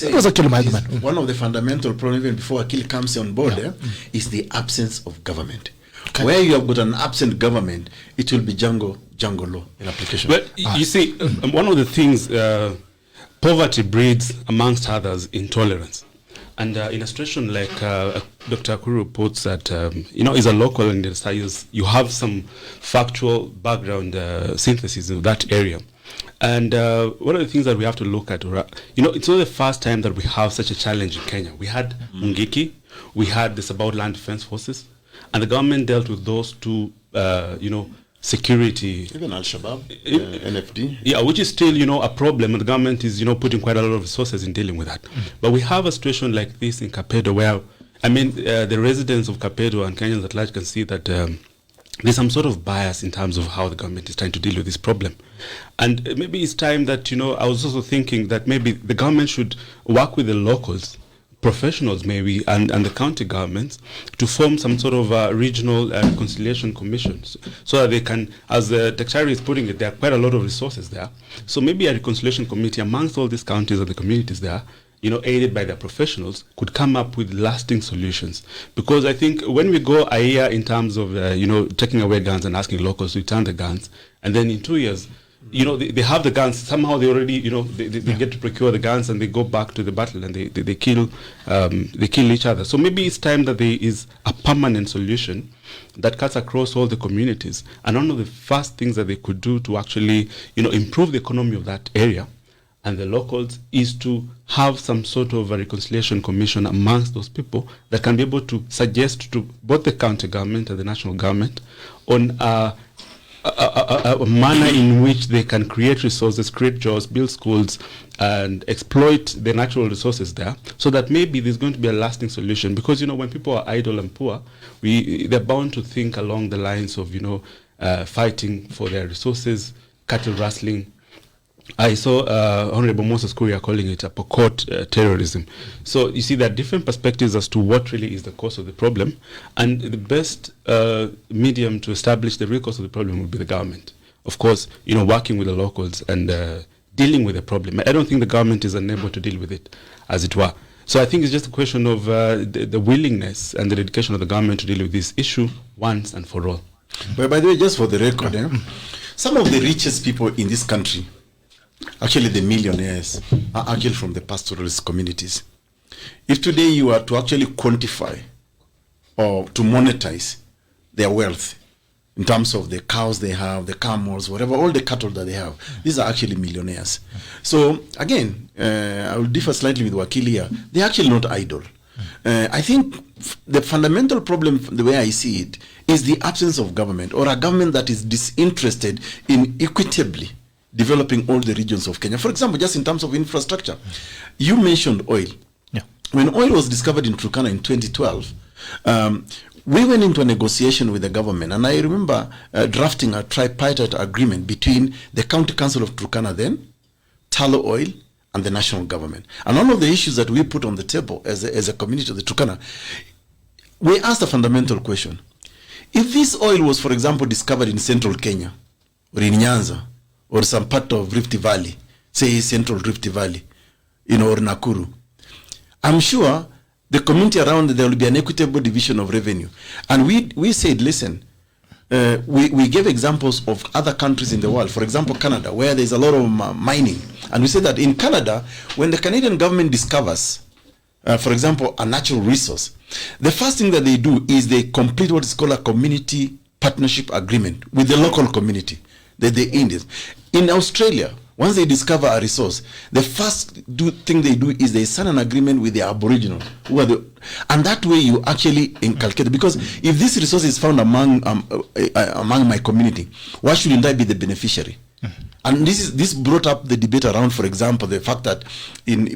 That was actually my argument. One of the fundamental problems, even before Akili comes on board, is the absence of government. Okay. Where you have got an absent government, it will be jungle law in application. But you see, one of the things, poverty breeds, amongst others, intolerance. And in a situation like Dr. EKURU puts that, is a local and you have some factual background synthesis of that area. And one of the things that we have to look at, it's not the first time that we have such a challenge in Kenya. We had Mungiki, we had this about land defense forces, and the government dealt with those two, security. Even Al-Shabaab, NFD. Yeah, which is still, a problem, and the government is, putting quite a lot of resources in dealing with that. But we have a situation like this in Kapedo where, the residents of Kapedo and Kenyans at large can see that there's some sort of bias in terms of how the government is trying to deal with this problem. And maybe it's time that, I was also thinking that maybe the government should work with the locals, professionals maybe, and the county governments to form some sort of regional reconciliation commissions so that they can, as the Secretary is putting it, there are quite a lot of resources there. So maybe a reconciliation committee amongst all these counties and the communities there, aided by their professionals, could come up with lasting solutions. Because I think when we go a year in terms of, taking away guns and asking locals to return the guns, and then in 2 years, they have the guns, somehow they already, they get to procure the guns and they go back to the battle and they kill each other. So maybe it's time that there is a permanent solution that cuts across all the communities. And one of the first things that they could do to actually, improve the economy of that area and the locals is to have some sort of a reconciliation commission amongst those people that can be able to suggest to both the county government and the national government on a manner in which they can create resources, create jobs, build schools, and exploit the natural resources there, so that maybe there's going to be a lasting solution. Because, when people are idle and poor, they're bound to think along the lines of, fighting for their resources, cattle rustling. I saw Honorable Moses Kuria calling it a Pokot terrorism. So you see, there are different perspectives as to what really is the cause of the problem, and the best medium to establish the real cause of the problem would be the government. Of course, working with the locals and dealing with the problem. I don't think the government is unable to deal with it, as it were. So I think it's just a question of the willingness and the dedication of the government to deal with this issue once and for all. But by the way, just for the record, some of the richest people in this country, actually the millionaires, are actually from the pastoralist communities. If today you are to actually quantify or to monetize their wealth in terms of the cows they have, the camels, whatever, all the cattle that they have, these are actually millionaires. So again, I will differ slightly with Wakili here. They're actually not idle. I think the fundamental problem, the way I see it, is the absence of government, or a government that is disinterested in equitably developing all the regions of Kenya. For example, just in terms of infrastructure, you mentioned oil. Yeah. When oil was discovered in Turkana in 2012, we went into a negotiation with the government, and I remember drafting a tripartite agreement between the County Council of Turkana then, Talo Oil, and the national government. And all of the issues that we put on the table as a community of the Turkana, we asked a fundamental question. If this oil was, for example, discovered in central Kenya, or in Nyanza, or some part of Rift Valley, say central Rift Valley, or Nakuru, I'm sure the community around there will be an equitable division of revenue. And we said, listen, we gave examples of other countries in the world, for example, Canada, where there's a lot of mining. And we said that in Canada, when the Canadian government discovers, for example, a natural resource, the first thing that they do is they complete what is called a community partnership agreement with the local community, the Indians. In Australia, once they discover a resource, the first thing they do is they sign an agreement with the Aboriginal, and that way you actually inculcate it. Because if this resource is found among my community, why shouldn't I be the beneficiary? And this brought up the debate around, for example, the fact that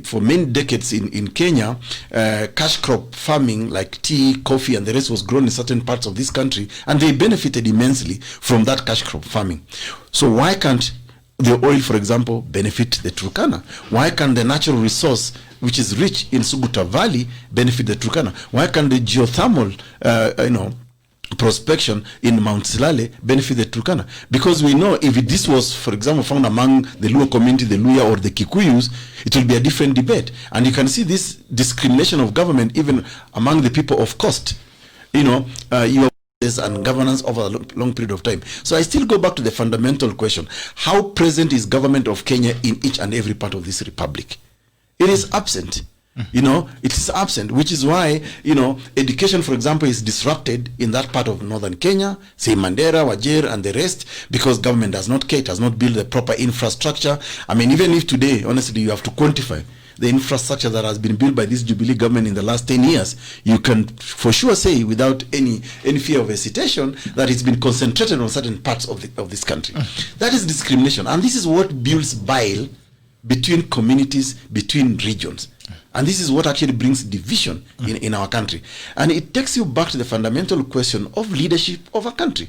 for many decades in Kenya, cash crop farming like tea, coffee, and the rest was grown in certain parts of this country, and they benefited immensely from that cash crop farming. So why can't the oil, for example, benefit the Turkana? Why can't the natural resource, which is rich in Suguta Valley, benefit the Turkana? Why can't the geothermal, prospection in Mount Silale benefit the Turkana? Because we know if this was, for example, found among the Luo community, the Luya or the Kikuyus, it will be a different debate. And you can see this discrimination of government even among the people of coast. You have and governance over a long period of time. So I still go back to the fundamental question: how present is government of Kenya in each and every part of this republic? It is absent. It is absent, which is why, education, for example, is disrupted in that part of northern Kenya, say Mandera, Wajir, and the rest, because government does not care, does not build the proper infrastructure. I mean, even if today, honestly, you have to quantify the infrastructure that has been built by this Jubilee government in the last 10 years, you can for sure say without any fear of hesitation that it's been concentrated on certain parts of this country. That is discrimination, and this is what builds bile between communities, between regions. And this is what actually brings division in our country. And it takes you back to the fundamental question of leadership of a country.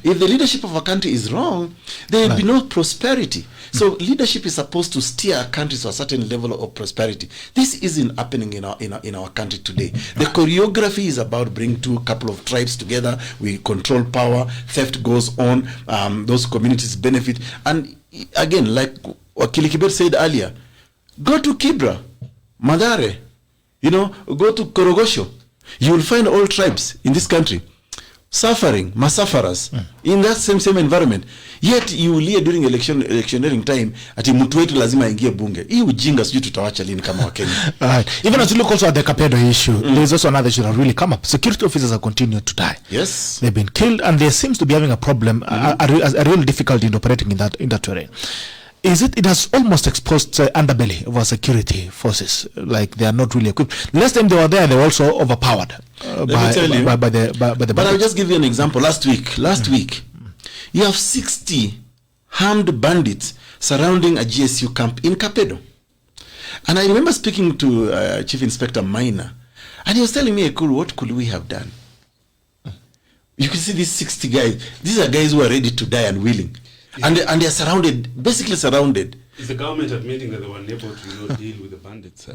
If the leadership of a country is wrong, there will be no prosperity. So leadership is supposed to steer a country to a certain level of prosperity. This isn't happening in our country today. The choreography is about bringing a couple of tribes together. We control power. Theft goes on. Those communities benefit. And again, like Wakili Kibet said earlier, go to Kibra, Madare, go to Korogosho. You will find all tribes in this country suffering, masafaras, in that same environment. Yet you will hear during electioneering time ati mtu wetu lazima aingie bunge. Hii ujinga sijui tutawacha lini kama Wakenya. Even as you look also at the Kapedo issue, there's also another issue that really come up. Security officers are continuing to die. Yes. They've been killed, and they seems to be having a problem, a real difficulty in operating in that terrain. It has almost exposed underbelly of our security forces, like they are not really equipped. Last time they were there, they were also overpowered by the. But I'll just give you an example. Last week, you have 60 armed bandits surrounding a GSU camp in Kapedo, and I remember speaking to Chief Inspector Maina, and he was telling me, "EKURU, what could we have done?" You can see these 60 guys. These are guys who are ready to die and willing. And they are surrounded, basically surrounded. Is the government admitting that they were unable to deal with the bandits?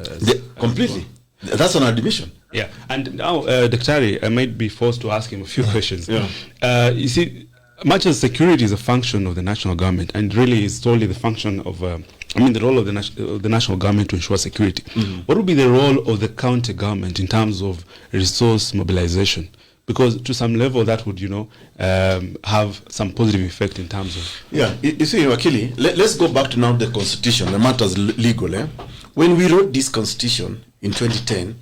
Completely. That's an admission. Yeah. And now, Daktari, I might be forced to ask him a few questions. Yeah. You see, much as security is a function of the national government, and really is solely the function of, the role of the national government to ensure security. What would be the role of the county government in terms of resource mobilization? Because to some level that would, have some positive effect in terms of... Yeah, you see, Wakili, let's go back to now the constitution, the matters legal. When we wrote this constitution in 2010,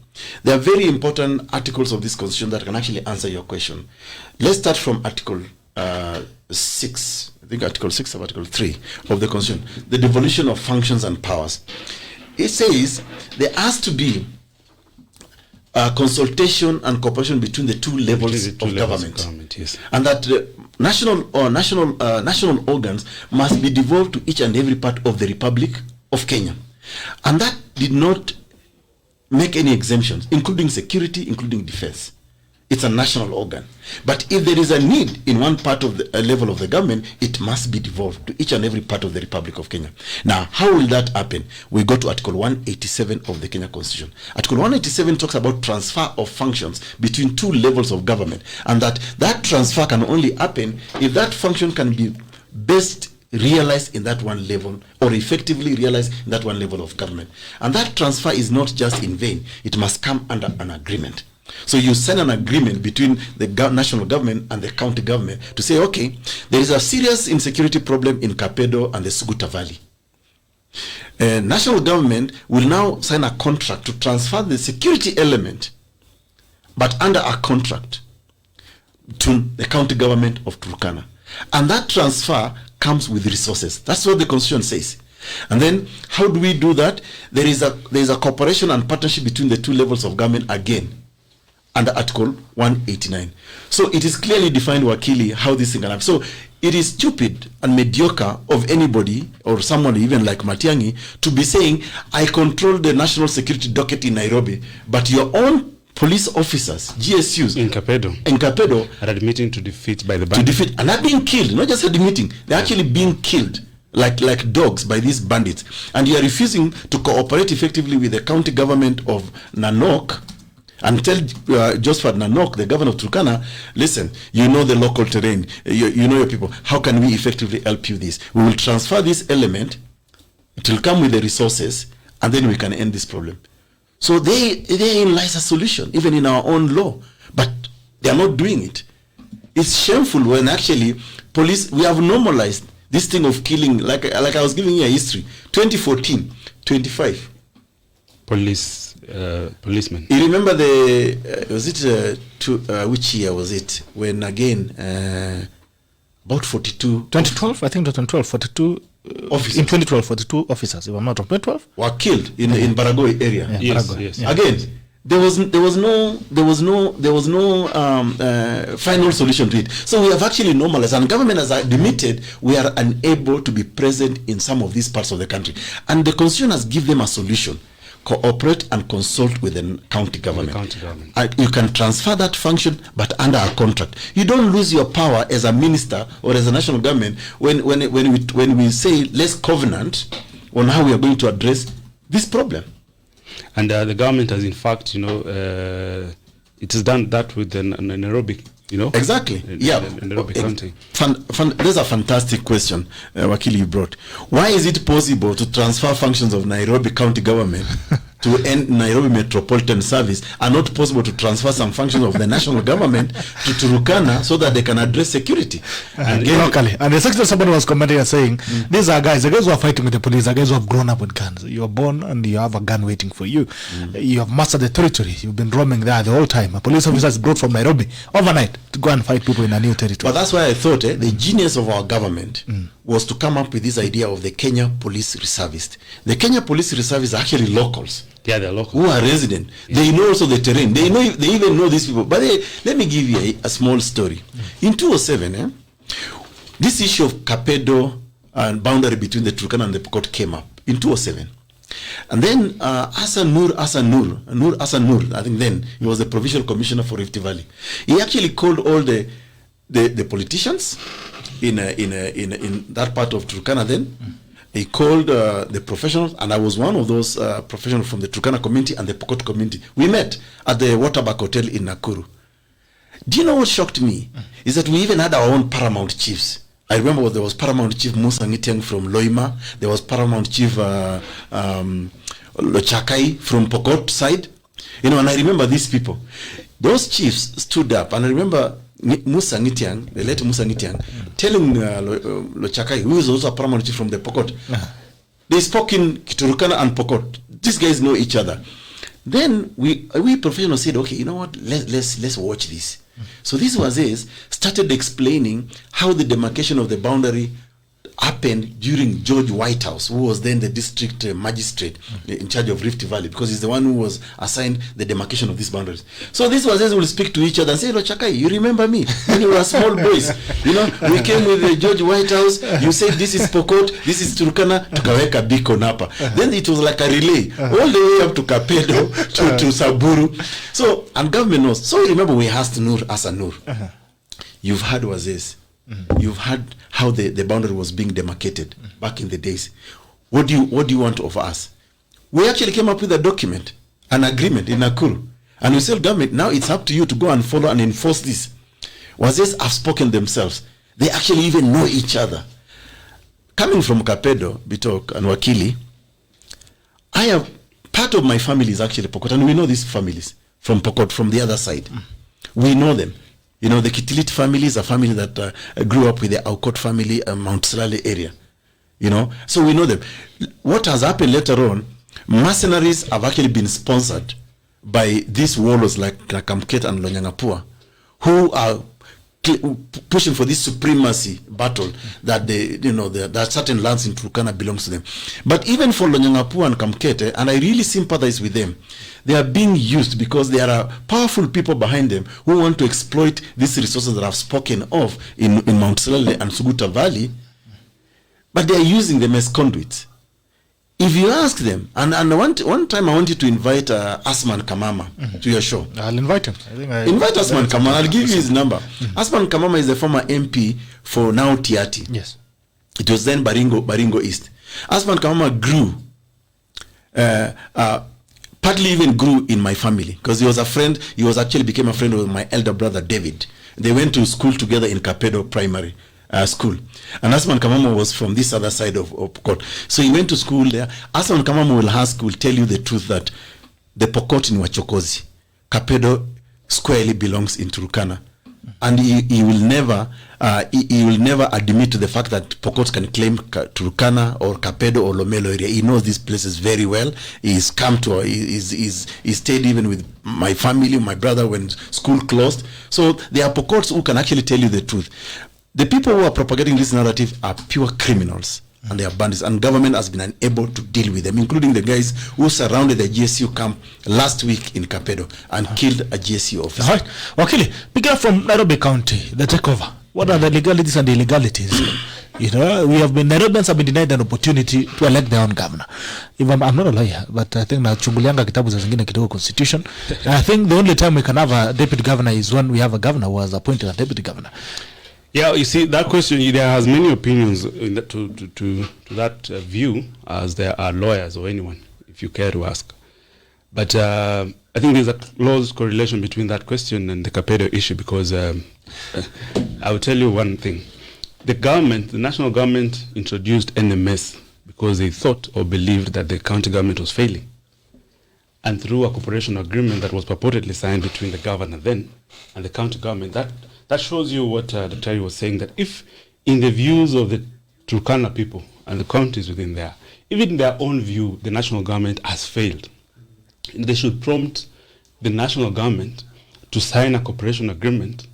there are very important articles of this constitution that can actually answer your question. Let's start from Article 6, I think Article 6 of Article 3 of the constitution, the devolution of functions and powers. It says there has to be consultation and cooperation between the two levels of government, yes. And that national organs must be devolved to each and every part of the Republic of Kenya, and that did not make any exemptions, including security, including defense. It's a national organ. But if there is a need in one part of the level of the government, it must be devolved to each and every part of the Republic of Kenya. Now, how will that happen? We go to Article 187 of the Kenya Constitution. Article 187 talks about transfer of functions between two levels of government, and that transfer can only happen if that function can be best realized in that one level, or effectively realized in that one level of government. And that transfer is not just in vain. It must come under an agreement. So you sign an agreement between the national government and the county government to say, okay, there is a serious insecurity problem in Kapedo and the Suguta Valley. National government will now sign a contract to transfer the security element, but under a contract, to the county government of Turkana. And that transfer comes with resources. That's what the constitution says. And then how do we do that? There is a cooperation and partnership between the two levels of government again, under Article 189. So it is clearly defined, Wakili, how this thing can happen. So it is stupid and mediocre of anybody, or someone even like Matiang'i, to be saying, I control the national security docket in Nairobi, but your own police officers, GSUs, in Kapedo are admitting to defeat by the bandits. And are being killed, not just admitting, they're actually being killed like dogs by these bandits. And you are refusing to cooperate effectively with the county government of Nanok, and tell Josephat Nanok, the governor of Turkana, listen, you know the local terrain, you know your people. How can we effectively help you this? We will transfer this element, it will come with the resources, and then we can end this problem. So therein lies a solution, even in our own law. But they are not doing it. It's shameful when actually police, we have normalized this thing of killing, like I was giving you a history. 2014, 25 policemen. You remember which year was it? When again, about 42. 2012, I think 2012, 42. Officers. In 2012, 42 officers, if I'm not wrong. 2012 were killed in Baragoy area. Yeah, Yes, Baragoy. yes. Yeah. Again, there was no final solution to it. So we have actually normalized, and government has admitted we are unable to be present in some of these parts of the country, and the constitution has given them a solution: cooperate and consult with the county government. You can transfer that function, but under a contract. You don't lose your power as a minister or as a national government when we say let's covenant on how we are going to address this problem. And the government has, in fact, it has done that with the Nairobi, Exactly. Nairobi County. There's a fantastic question, Wakili, you brought. Why is it possible to transfer functions of Nairobi County government to end Nairobi Metropolitan Service, and not possible to transfer some functions of the national government to Turkana so that they can address security? And locally. And the secretary, somebody was commenting and saying, these are the guys who are fighting with the police, are guys who have grown up with guns. You are born and you have a gun waiting for you. You have mastered the territory. You've been roaming there the whole time. A police officer is brought from Nairobi overnight to go and fight people in a new territory. But that's why I thought the genius of our government was to come up with this idea of the Kenya Police Reservists. The Kenya Police Reservists are actually locals. Yeah, they're local. Who are resident. Yeah. They know also the terrain. They even know these people. But let me give you a small story. In 2007, this issue of Kapedo and boundary between the Turkana and the Pokot came up in 2007. And then Nur, I think then he was the provincial commissioner for Rift Valley. He actually called all the politicians in that part of Turkana then. He called the professionals, and I was one of those professionals from the Turkana community and the Pokot community. We met at the Waterback Hotel in Nakuru. Do you know what shocked me? Is that we even had our own paramount chiefs. I remember there was Paramount Chief Musa Ngitiang from Loima. There was Paramount Chief Lochakai from Pokot side. And I remember these people. Those chiefs stood up, and I remember Musa Ngitiang, the late Musa Ngitiang, telling Lochakai, who is also a paramount chief from the Pokot, they spoke in Kiturukana and Pokot. These guys know each other. Then we professionals said, okay, you know what? Let's watch this. So this was started explaining how the demarcation of the boundary happened during George Whitehouse, who was then the district magistrate in charge of Rift Valley, because he's the one who was assigned the demarcation of these boundaries. So these was will speak to each other and say, Chakai, you remember me when you were small boys? We came with George Whitehouse. You said this is Pokot, this is Turkana, tukaweka Biko Napa. Then it was like a relay all the way up to Kapedo to Saburu. So, and government knows. So remember, we asked Nur as a Nur. You've heard was this. You've heard how the boundary was being demarcated back in the days. What do you want of us? We actually came up with a document, an agreement in Nakuru. And we said, government, now it's up to you to go and follow and enforce this. Wazes have spoken themselves. They actually even know each other. Coming from Kapedo, Bitok, and Wakili, part of my family is actually Pokot, and we know these families from Pokot, from the other side. We know them. The Kitilit family is a family that grew up with the Aukot family, Mount Salale area. So we know them. What has happened later on, mercenaries have actually been sponsored by these warlords like Kamket and Lonyangapua, who are pushing for this supremacy battle that that certain lands in Turkana belongs to them. But even for Lonyangapua and Kamkete, and I really sympathize with them, they are being used because there are powerful people behind them who want to exploit these resources that I've spoken of in Mount Salale and Suguta Valley, but they are using them as conduits. If you ask them, and one time I wanted to invite Asman Kamama to your show. I'll invite him. Invite Asman Kamama. I'll give you his number. Asman Kamama is the former MP for now Tiati. Yes. It was then Baringo East. Asman Kamama grew partly even grew in my family because he was a friend. He was actually became a friend of my elder brother David. They went to school together in Kapedo Primary School. And Asman Kamamo was from this other side of Pokot. So he went to school there. Asman Kamamo will tell you the truth that the Pokot in Wachokozi, Kapedo squarely belongs in Turkana. And he will never admit to the fact that Pokot can claim Turkana or Kapedo or Lomelo area. He knows these places very well. He's come to, he stayed even with my family, my brother when school closed. So there are Pokots who can actually tell you the truth. The people who are propagating this narrative are pure criminals. And they are bandits, and government has been unable to deal with them, including the guys who surrounded the GSU camp last week in Kapedo and killed a GSU officer. All right. Okay, picking up from Nairobi County, the takeover. What are the legalities and the illegalities? Nairobians have been denied an opportunity to elect their own governor. I'm not a lawyer, but I think na chungulianga kitabu za zingine kidogo constitution. I think the only time we can have a deputy governor is when we have a governor who has appointed a deputy governor. Yeah, you see, that question, there has many opinions in that, to that view, as there are lawyers or anyone, if you care to ask. But I think there's a close correlation between that question and the Kapedo issue, because I will tell you one thing. The national government introduced NMS because they thought or believed that the county government was failing. And through a cooperation agreement that was purportedly signed between the governor then and the county government, that shows you what Dr. Terry was saying, that if in the views of the Turkana people and the counties within there, even in their own view, the national government has failed, they should prompt the national government to sign a cooperation agreement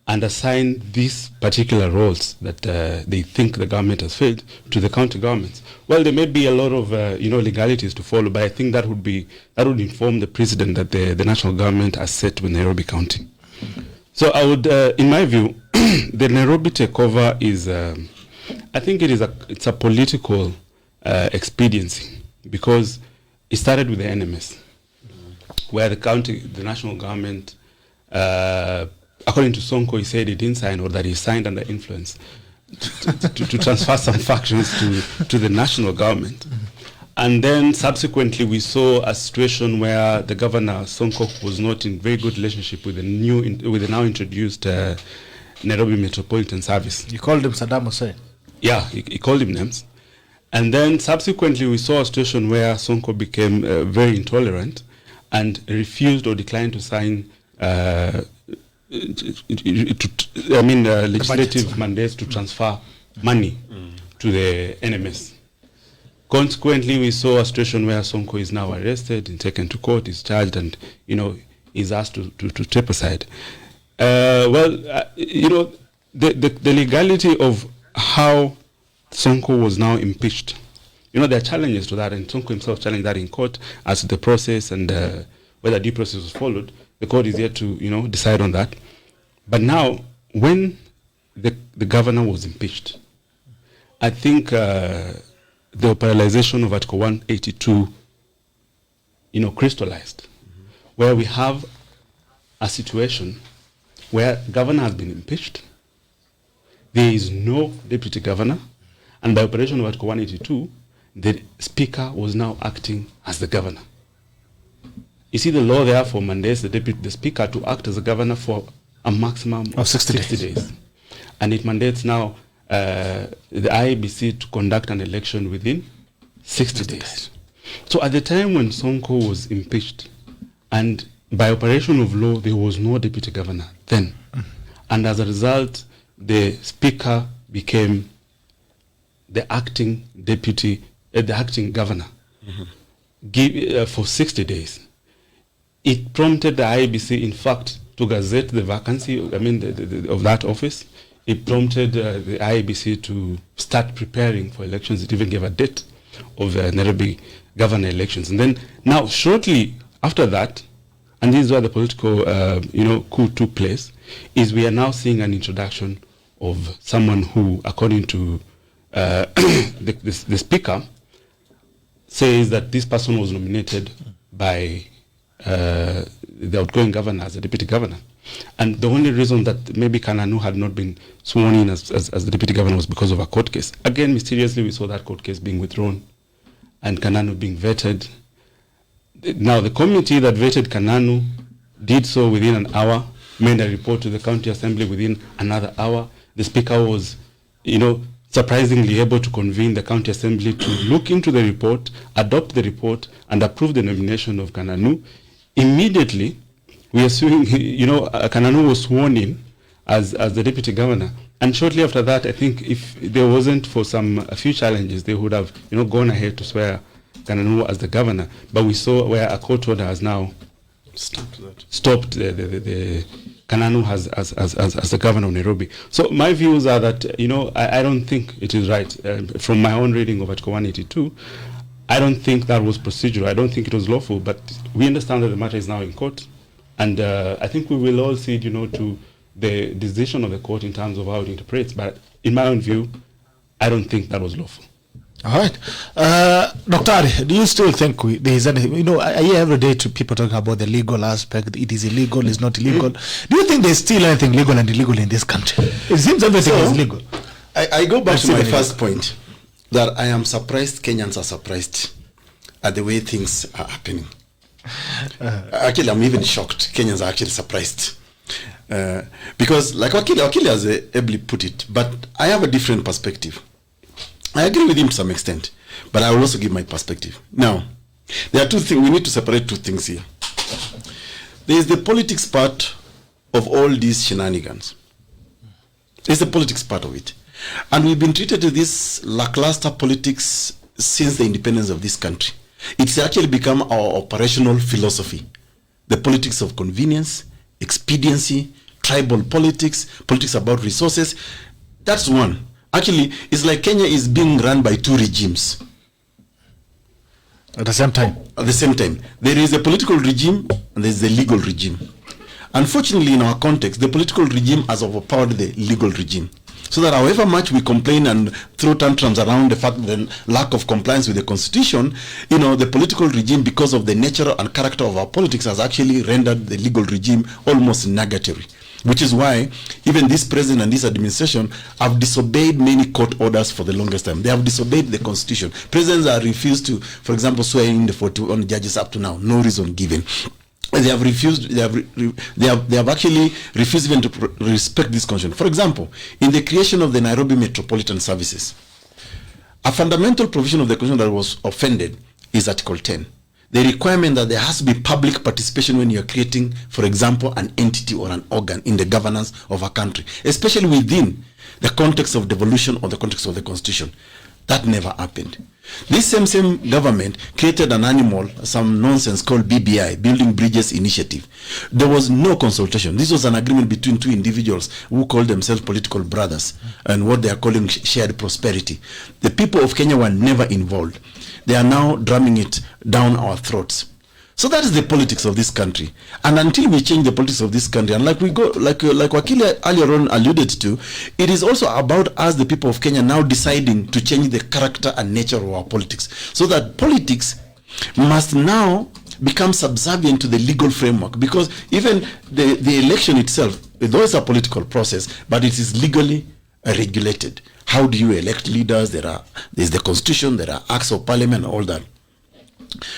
and assign these particular roles that they think the government has failed to the county governments. Well, there may be a lot of legalities to follow, but I think that would inform the precedent that the national government has set with Nairobi County. So I would, in my view, the Nairobi takeover is, I think it's a political expediency, because it started with the NMS, where the national government, according to Sonko, he said he didn't sign, or that he signed under influence to transfer some factions to the national government. And then subsequently we saw a situation where the governor, Sonko, was not in very good relationship with the now introduced Nairobi Metropolitan Service. You called him Saddam Hussein? Yeah, he called him names. And then subsequently we saw a situation where Sonko became very intolerant and refused or declined to sign legislative mandates to transfer money to the NMS. Consequently, we saw a situation where Sonko is now arrested and taken to court, is charged, and is asked to step aside. The legality of how Sonko was now impeached, there are challenges to that, and Sonko himself challenged that in court as to the process and whether due process was followed. The court is yet to decide on that. But now, when the governor was impeached, I think the operationalization of Article 182, crystallized, where we have a situation where governor has been impeached, there is no deputy governor, and by operation of Article 182, the speaker was now acting as the governor. You see, the law therefore mandates the speaker to act as a governor for a maximum of 60 days. And it mandates now the IEBC to conduct an election within 60 days. So at the time when Sonko was impeached, and by operation of law, there was no deputy governor then. And as a result, the speaker became the acting governor for 60 days. It prompted the IEBC, in fact, to gazette the vacancy, of that office. It prompted the IEBC to start preparing for elections. It even gave a date of Nairobi governor elections. And then now, shortly after that, and this is where the political coup took place, is we are now seeing an introduction of someone who, according to the speaker, says that this person was nominated by the outgoing governor as a deputy governor. And the only reason that maybe Kananu had not been sworn in as the deputy governor was because of a court case. Again, mysteriously, we saw that court case being withdrawn and Kananu being vetted. Now, the committee that vetted Kananu did so within an hour, made a report to the county assembly within another hour. The speaker was, surprisingly able to convene the county assembly to look into the report, adopt the report, and approve the nomination of Kananu. Immediately, we are suing, Kananu was sworn in as the deputy governor. And shortly after that, I think if there wasn't for a few challenges, they would have, gone ahead to swear Kananu as the governor. But we saw where a court order has now stopped the Kananu as the governor of Nairobi. So my views are that, I don't think it is right. From my own reading of Article 182, I don't think that was procedural. I don't think it was lawful, but we understand that the matter is now in court. And I think we will all see, to the decision of the court in terms of how it interprets. But in my own view, I don't think that was lawful. All right. Dr. Ari, do you still think there is anything, I hear every day to people talking about the legal aspect, it is illegal, it's not illegal. Do you think there's still anything legal and illegal in this country? It seems everything is legal. I go back to my first point, that I am surprised Kenyans are surprised at the way things are happening. Actually, I'm even shocked Kenyans are actually surprised. Because like Wakili has ably put it, but I have a different perspective. I agree with him to some extent, but I will also give my perspective. Now, there are two things. We need to separate two things here. There is the politics part of all these shenanigans. There's the politics part of it. And we've been treated to this lackluster politics since the independence of this country. It's actually become our operational philosophy. The politics of convenience, expediency, tribal politics, politics about resources. That's one. Actually, it's like Kenya is being run by two regimes. At the same time? At the same time. There is a political regime and there is the legal regime. Unfortunately, in our context, the political regime has overpowered the legal regime. So that however much we complain and throw tantrums around the fact that the lack of compliance with the constitution, the political regime, because of the nature and character of our politics, has actually rendered the legal regime almost nugatory. Which is why even this president and this administration have disobeyed many court orders for the longest time. They have disobeyed the constitution. Presidents are refused to, for example, swear in the 41 judges up to now. No reason given. They have refused. They have actually refused even to respect this constitution. For example, in the creation of the Nairobi Metropolitan Services, a fundamental provision of the constitution that was offended is Article 10. The requirement that there has to be public participation when you're creating, for example, an entity or an organ in the governance of a country, especially within the context of devolution or the context of the constitution. That never happened. This same government created an animal, some nonsense called BBI, Building Bridges Initiative. There was no consultation. This was an agreement between two individuals who called themselves political brothers and what they are calling shared prosperity. The people of Kenya were never involved. They are now drumming it down our throats. So that is the politics of this country. And until we change the politics of this country, and like Wakili earlier on alluded to, it is also about us, the people of Kenya, now deciding to change the character and nature of our politics. So that politics must now become subservient to the legal framework. Because even the election itself, though it's a political process, but it is legally regulated. How do you elect leaders? There's the constitution, there are acts of parliament, and all that.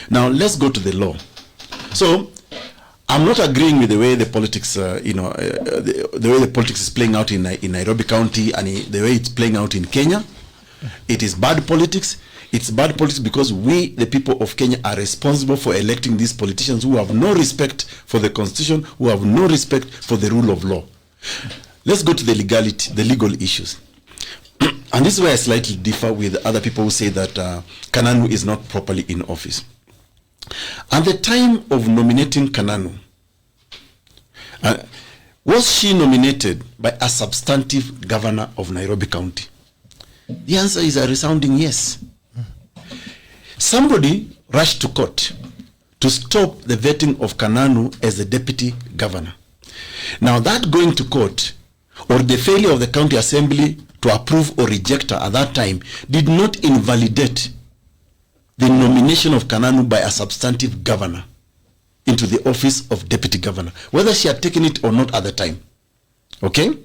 Now let's go to the law. So I'm not agreeing with the way the politics, the way the politics is playing out in Nairobi County and the way it's playing out in Kenya. It is bad politics. It's bad politics because we, the people of Kenya, are responsible for electing these politicians who have no respect for the constitution, who have no respect for the rule of law. Let's go to the legality, the legal issues. And this is where I slightly differ with other people who say that Kananu is not properly in office. At the time of nominating Kananu, was she nominated by a substantive governor of Nairobi County? The answer is a resounding yes. Somebody rushed to court to stop the vetting of Kananu as the deputy governor. Now that going to court, or the failure of the county assembly to approve or reject her at that time, did not invalidate the nomination of Kananu by a substantive governor into the office of deputy governor, whether she had taken it or not at the time. Okay?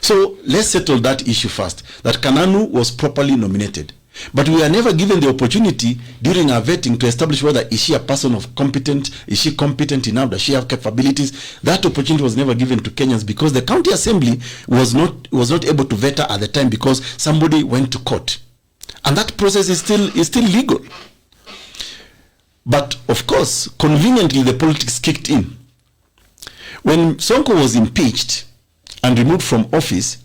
So let's settle that issue first, that Kananu was properly nominated. But we are never given the opportunity during our vetting to establish whether is she a person of competent, is she competent enough, does she have capabilities. That opportunity was never given to Kenyans because the county assembly was not able to vet her at the time because somebody went to court. And that process is still legal. But of course, conveniently the politics kicked in. When Sonko was impeached and removed from office,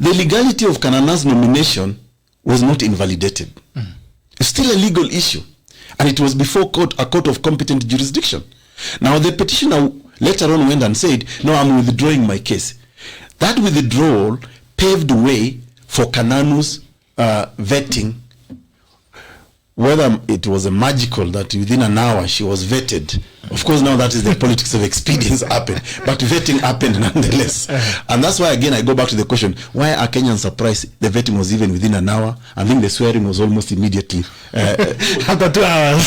the legality of Kanana's nomination was not invalidated. It's still a legal issue. And it was before a court of competent jurisdiction. Now the petitioner later on went and said, no, I'm withdrawing my case. That withdrawal paved the way for Kananu's vetting, whether it was a magical that within an hour she was vetted. Of course, now that is the politics of expedience happened, but vetting happened nonetheless. And that's why, again, I go back to the question, why are Kenyans surprised the vetting was even within an hour? I think the swearing was almost immediately. After 2 hours.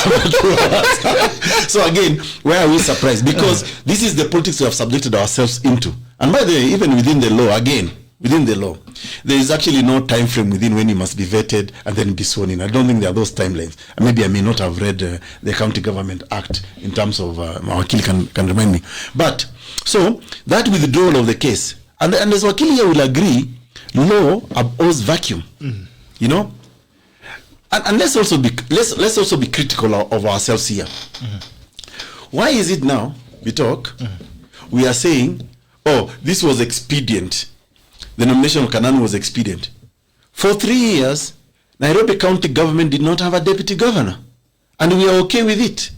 So again, why are we surprised? Because this is the politics we have subjected ourselves into. And by the way, even within the law, again, within the law, there is actually no time frame within when you must be vetted and then be sworn in. I don't think there are those timelines. Maybe I may not have read the County Government Act in terms of Wakili can remind me. But so that withdrawal of the case, and as Wakili here will agree, law abhors vacuum. You know, and let's also be critical of ourselves here. Why is it now we are saying, oh, this was expedient? The nomination of Kananu was expedient. For 3 years, Nairobi County government did not have a deputy governor. And we are okay with it.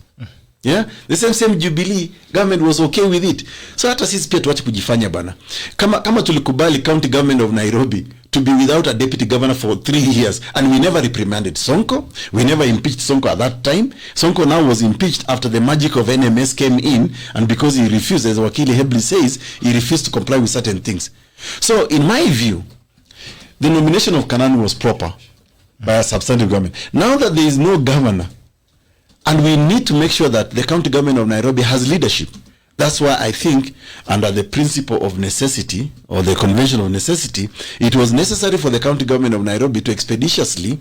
Yeah? The same Jubilee government was okay with it. So hata sisi pia tuache kujifanya bana. Kama tulikubali county government of Nairobi to be without a deputy governor for 3 years, and we never reprimanded Sonko, we never impeached Sonko at that time. Sonko now was impeached after the magic of NMS came in, and because he refused, as Wakili Hebli says, he refused to comply with certain things. So, in my view, the nomination of Kananu was proper by a substantive government. Now that there is no governor, and we need to make sure that the county government of Nairobi has leadership. That's why I think, under the principle of necessity, or the convention of necessity, it was necessary for the county government of Nairobi to expeditiously,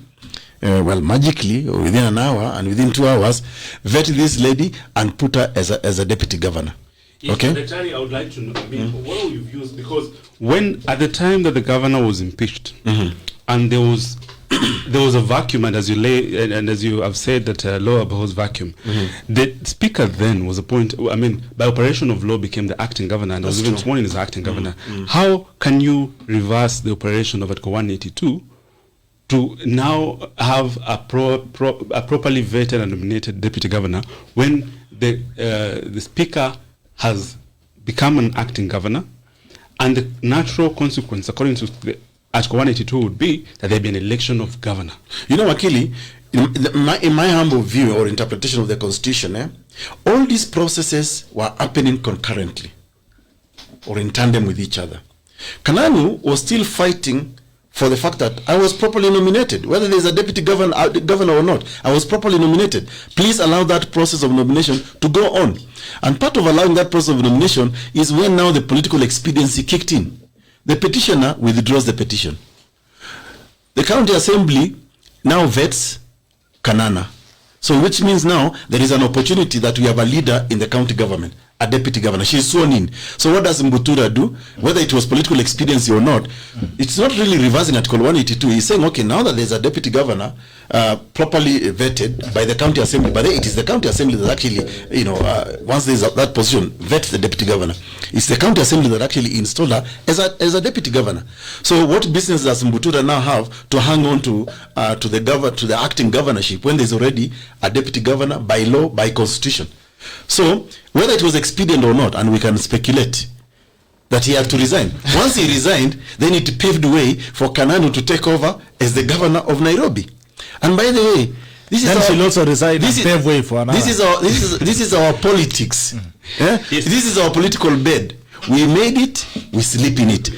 magically, or within an hour and within 2 hours, vet this lady and put her as a deputy governor. Yes, okay. Secretary, I would like to know, what are your views? Because when, at the time that the governor was impeached, and there was a vacuum, and as you have said that law abhors vacuum, the speaker then was by operation of law became the acting governor, and was even sworn in as acting governor. How can you reverse the operation of Article 182 to now have a properly vetted and nominated deputy governor when the speaker has become an acting governor, and the natural consequence, according to the Article 182, would be that there be an election of governor? You know, Wakili, in my humble view or interpretation of the Constitution, all these processes were happening concurrently or in tandem with each other. Kananu was still fighting for the fact that I was properly nominated, whether there's a deputy governor or not. I was properly nominated. Please allow that process of nomination to go on. And part of allowing that process of nomination is when now the political expediency kicked in. The petitioner withdraws the petition. The county assembly now vets Kanana. So which means now there is an opportunity that we have a leader in the county government, a deputy governor. She is sworn in. So what does Mbutura do? Whether it was political expediency or not, it's not really reversing Article 182. He's saying, okay, now that there's a deputy governor properly vetted by the county assembly, but it is the county assembly that actually, once there's that position, vets the deputy governor. It's the county assembly that actually installed her as a deputy governor. So what business does Mbutura now have to hang on to the acting governorship when there's already a deputy governor by law, by constitution? So, whether it was expedient or not, and we can speculate that he had to resign. Once he resigned, then it paved the way for Kananu to take over as the governor of Nairobi. And by the way, this is our politics. This is our political bed. We made it, we sleep in it.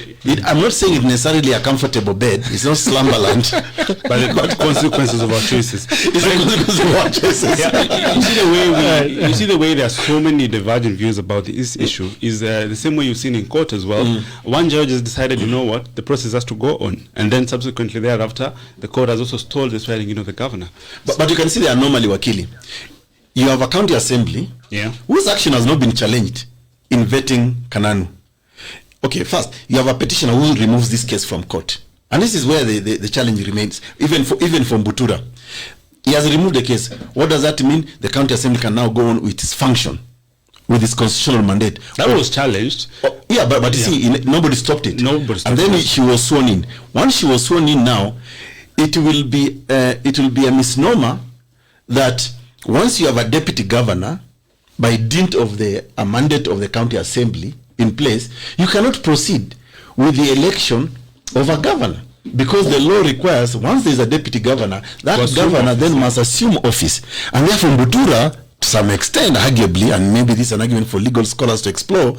I'm not saying it's necessarily a comfortable bed. It's not slumberland. But the consequences of our choices. It's the consequences of our choices. Yeah, you see the way there are so many divergent views about this issue is the same way you've seen in court as well. One judge has decided, you know what, the process has to go on, and then subsequently thereafter, the court has also stalled the swearing in of the governor. But you can see the anomaly, Wakili. You have a county assembly whose action has not been challenged in vetting Kananu. Okay, first, you have a petitioner who removes this case from court. And this is where the challenge remains, even from Butura. He has removed the case. What does that mean? The county assembly can now go on with its function, with its constitutional mandate. That was challenged. Yeah, but you see, nobody stopped it. Nobody stopped and then it. she was sworn in. Once she was sworn in now, it will be a misnomer that once you have a deputy governor, by dint of a mandate of the county assembly in place, you cannot proceed with the election of a governor, because the law requires once there is a deputy governor, that governor then must assume office. And therefore Butura, to some extent, arguably, and maybe this is an argument for legal scholars to explore,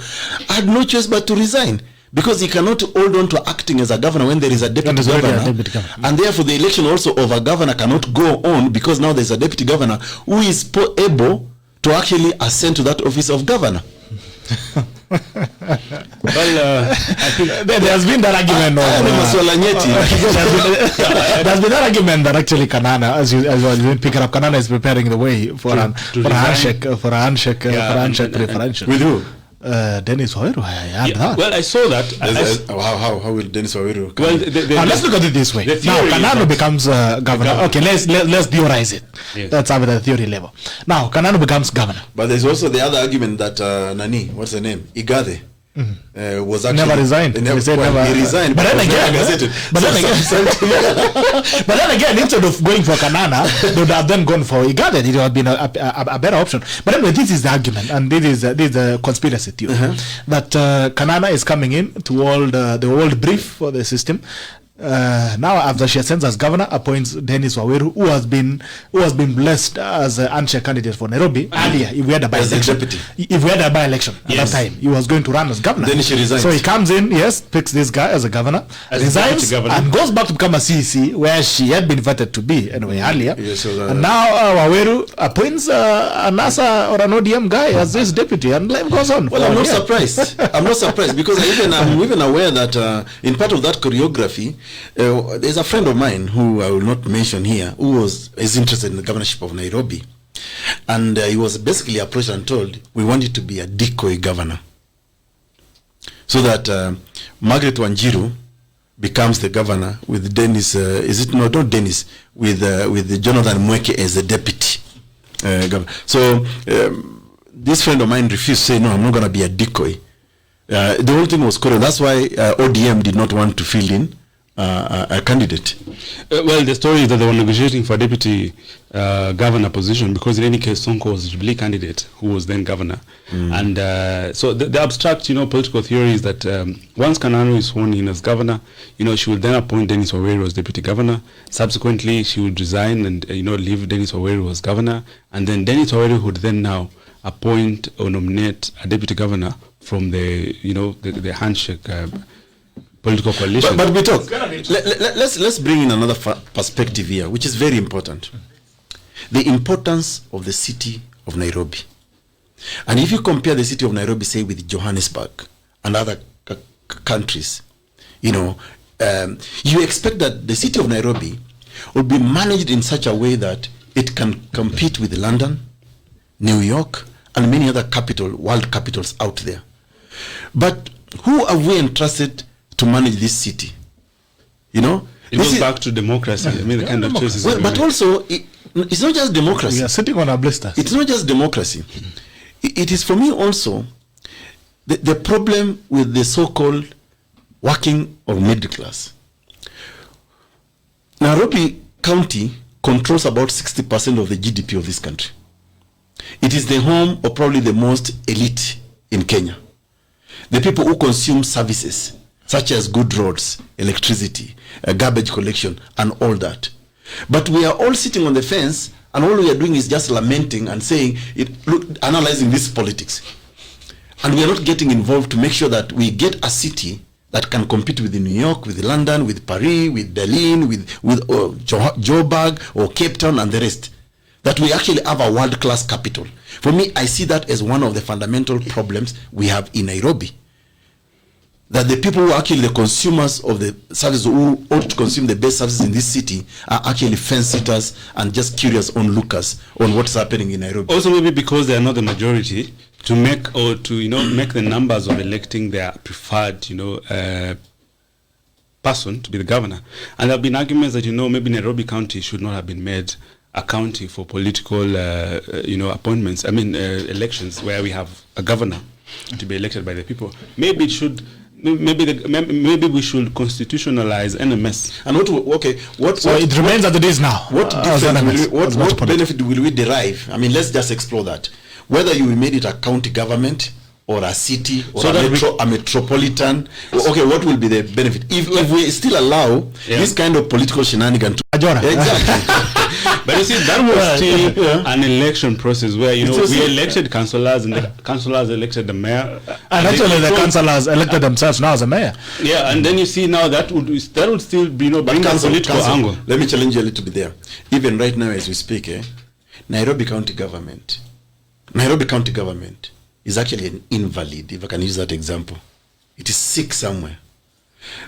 had no choice but to resign, because he cannot hold on to acting as a governor when there is a deputy governor. And therefore the election also of a governor cannot go on, because now there is a deputy governor who is able to actually ascend to that office of governor. Well, I think There has been that argument. There's been that argument that actually Kanana, as you pick it up, Kanana is preparing the way for a handshake referendum. With who? Dennis Waweru. I had that. Well, I saw that. How will Dennis Waweru? Well, let's look at it this way. Now, Kanano becomes governor. Okay, let's theorize it. Yes. Let's have it at the theory level. Now, Kanano becomes governor. But there's also the other argument that what's the name? Igade. Was actually Never resigned. He resigned. But then again, instead of going for Kanana, they would have then gone for Igade. It would have been a better option. But anyway, this is the argument, and this is the conspiracy theory that Kanana is coming in to hold the old brief for the system. Now, after she ascends as governor, appoints Dennis Waweru, who has been blessed as an unchair candidate for Nairobi earlier. If we had a by-election, at that time, he was going to run as governor. Then she resigns. So he comes in, picks this guy as a governor, resigns, and goes back to become a CEC, where she had been invited to be anyway earlier. And now Waweru appoints a NASA or an ODM guy as this deputy, and life goes on. Well, I'm not surprised. I'm not surprised, because I'm even aware that in part of that choreography, there's a friend of mine who I will not mention here, who is interested in the governorship of Nairobi, and he was basically approached and told, we want you to be a decoy governor, so that Margaret Wanjiru becomes the governor with Dennis. Not Dennis, with Jonathan Mweke as the deputy governor. So this friend of mine refused to say, no, I'm not going to be a decoy. The whole thing was correct. That's why ODM did not want to fill in a candidate. Well, the story is that they were negotiating for a deputy governor position, because in any case Sonko was the Jubilee candidate who was then governor. And so the abstract political theory is that once Kananu is sworn in as governor, she will then appoint Dennis Waweru as deputy governor. Subsequently she would resign and leave Dennis Waweru as governor, and then Dennis Waweru would then now appoint or nominate a deputy governor from the handshake political coalition. But we talk. Let's bring in another perspective here, which is very important. The importance of the city of Nairobi. And if you compare the city of Nairobi, say, with Johannesburg and other countries, you expect that the city of Nairobi will be managed in such a way that it can compete with London, New York, and many other world capitals out there. But who have we entrusted to manage this city? It goes back to democracy. I mean, the kind of choices. Well, but also, it's not just democracy. We are sitting on our blisters. It's not just democracy. It is, for me, also the problem with the so-called working or middle class. Nairobi County controls about 60% of the GDP of this country. It is the home of probably the most elite in Kenya. The people who consume services such as good roads, electricity, garbage collection, and all that. But we are all sitting on the fence, and all we are doing is just lamenting and saying, analyzing this politics. And we are not getting involved to make sure that we get a city that can compete with New York, with London, with Paris, with Berlin, with Joburg or Cape Town and the rest. That we actually have a world-class capital. For me, I see that as one of the fundamental problems we have in Nairobi. That the people who are actually the consumers of the services, who ought to consume the best services in this city, are actually fence-sitters and just curious onlookers on what's happening in Nairobi. Also, maybe because they are not the majority, to make or to make the numbers of electing their preferred person to be the governor. And there have been arguments that maybe Nairobi County should not have been made a county for political appointments. Elections where we have a governor to be elected by the people. Maybe it should. Maybe we should constitutionalize NMS. And it remains as it is now. What benefit will we derive? I mean, let's just explore that. Whether you made it a county government or a city or a metropolitan, what will be the benefit if we still allow this kind of political shenanigans to exactly. But you see, that was still an election process where we elected councillors and the councillors elected the mayor. And actually the councillors elected themselves now as a mayor. Yeah, and then you see now that would still be bring a political angle. Let me challenge you a little bit there. Even right now as we speak, Nairobi County government is actually an invalid, if I can use that example. It is sick somewhere.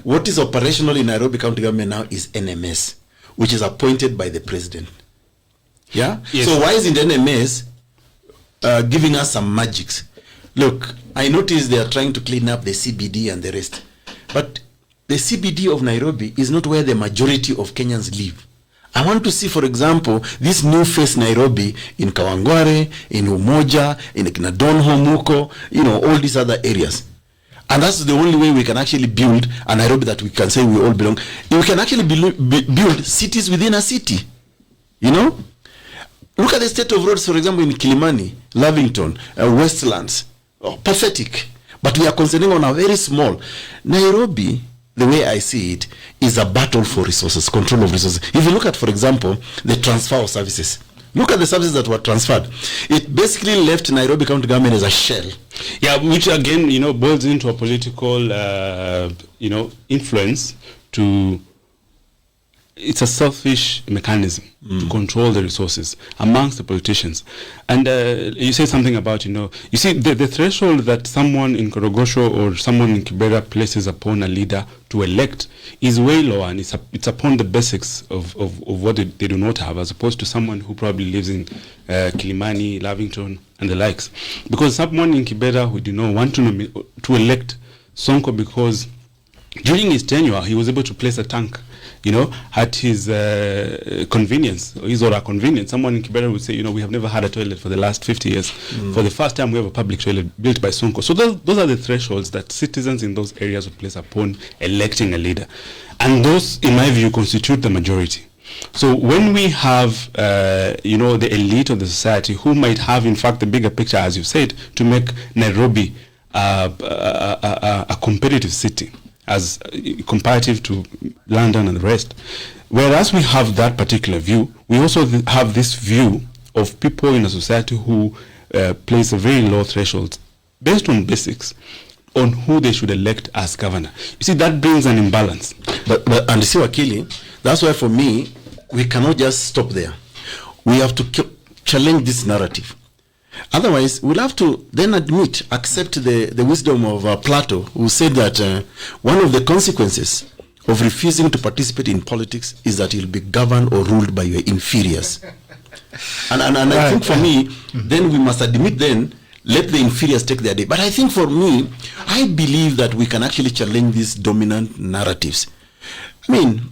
What is operational in Nairobi County government now is NMS, which is appointed by the president. Yeah? Yes. So why isn't NMS giving us some magics? Look, I noticed they are trying to clean up the CBD and the rest. But the CBD of Nairobi is not where the majority of Kenyans live. I want to see, for example, this new face Nairobi in Kawangware, in Umoja, in Donholm, Muko, all these other areas. And that's the only way we can actually build a Nairobi that we can say we all belong. We can actually build cities within a city. Look at the state of roads, for example, in Kilimani, Lavington, Westlands. Pathetic. But we are concentrating on a very small. Nairobi, the way I see it, is a battle for resources, control of resources. If you look at, for example, the transfer of services, look at the services that were transferred. It basically left Nairobi County government as a shell. Yeah, which again, boils into a political, influence to. It's a selfish mechanism to control the resources amongst the politicians. And you say something about, you see, the threshold that someone in Korogosho or someone in Kibera places upon a leader to elect is way lower, and it's upon the basics of what they do not have, as opposed to someone who probably lives in Kilimani, Lavington, and the likes. Because someone in Kibera who did not want to elect Sonko because during his tenure, he was able to place a tank at his convenience, his or her convenience. Someone in Kibera would say, we have never had a toilet for the last 50 years. For the first time, we have a public toilet built by Sonko. So those are the thresholds that citizens in those areas would place upon electing a leader. And those, in my view, constitute the majority. So when we have, the elite of the society who might have, in fact, the bigger picture, as you said, to make Nairobi a competitive city, as comparative to London and the rest. Whereas we have that particular view, we also have this view of people in a society who place a very low threshold based on basics on who they should elect as governor. You see, that brings an imbalance. But and you see, Wakili, that's why for me, we cannot just stop there. We have to challenge this narrative. Otherwise, we'll have to then accept the wisdom of Plato, who said that one of the consequences of refusing to participate in politics is that you'll be governed or ruled by your inferiors. And I think for me, then we must admit let the inferiors take their day. But I think for me, I believe that we can actually challenge these dominant narratives. I mean,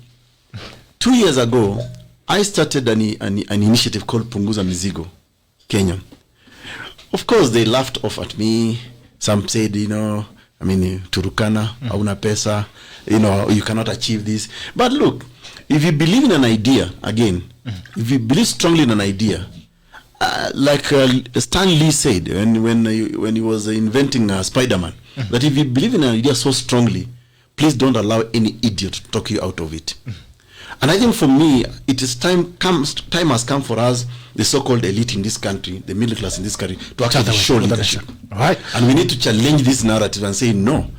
2 years ago, I started an initiative called Punguza Mizigo, Kenya. Of course, they laughed off at me. Some said, Turukana, hauna pesa, you cannot achieve this. But look, if you believe in an idea, again, if you believe strongly in an idea, like Stan Lee said when he was inventing Spider-Man, that if you believe in an idea so strongly, please don't allow any idiot to talk you out of it. And I think for me, it is time has come for us, the so-called elite in this country, the middle class in this country, to actually show leadership. Right. And we need to challenge this narrative and say, no,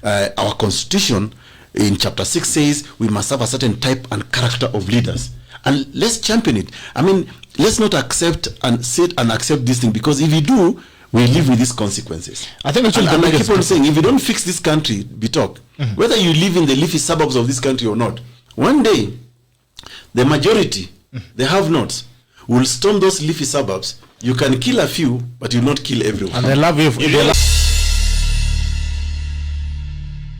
our constitution in chapter 6 says we must have a certain type and character of leaders. And let's champion it. I mean, let's not accept and sit and accept this thing, because if we do, we live with these consequences. I think actually, and I keep on saying, if you don't fix this country, whether you live in the leafy suburbs of this country or not, one day, the majority, the have-nots, will storm those leafy suburbs. You can kill a few, but you will not kill everyone. And they love you. They